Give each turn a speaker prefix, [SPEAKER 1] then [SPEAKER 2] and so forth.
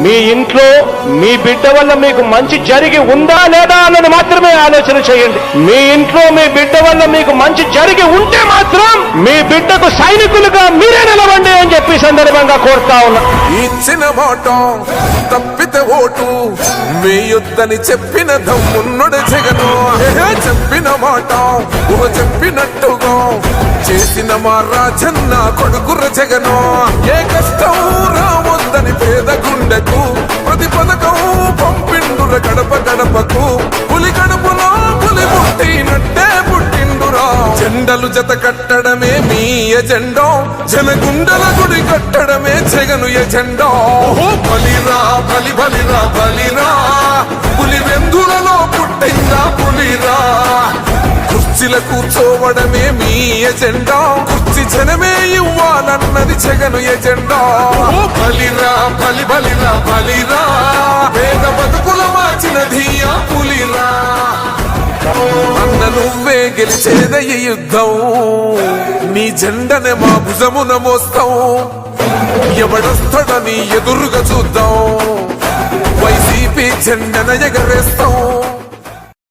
[SPEAKER 1] మీ ఇంట్లో మీ బిడ్డ వల్ల మీకు మంచి జరిగి ఉందా లేదా అన్నది మాత్రమే ఆలోచన చేయండి. మీ ఇంట్లో మీ బిడ్డ వల్ల మీకు మంచి జరిగి ఉంటే మాత్రం మీ బిడ్డకు సైనికులుగా మీరే నిలవండి అని చెప్పి సందర్భంగా కోరుతా ఉన్నా.
[SPEAKER 2] ఇచ్చిన మాట తప్పితే ఓటు వేయొద్దని చెప్పిన దమ్మున్నడు జగను. చెప్పిన మాట చెప్పినట్టుగా చేసిన మా రాజన్న కొడుకుర జగను. ఏ కష్టం రావద్దని పేద గుండెకు ప్రతి పథకం పంపిండుర గడప గడపకు. పులి గడపలో పులి పుట్టినట్టే పుట్టిండురా. జెండలు జత కట్టడమే మీ ఎజెండా, జనగుండల గుడి కట్టడమే జగను ఎజెండా. బలిరా బలి బలిరా బలిరా, పులి వెందులలో పుట్టిందా పులిరా. కుర్చీల కూర్చోవడమే మీ ఎజెండా, కుర్చీ జనమే ఇవ్వాలన్నది జగను ఎజెండా. బలిరా బలి బలిరా బలిరా, పేద బతుకుల మార్చినది ఆ పులిరా. అన్న నువ్వే గెలిచేదయ్య యుద్ధం, నీ జెండనే మా భుజమున మోస్తాం. ఎవడొస్తాడని ఎదురుగా చూద్దాం, వైసీపీ జెండన ఎగరేస్తాం.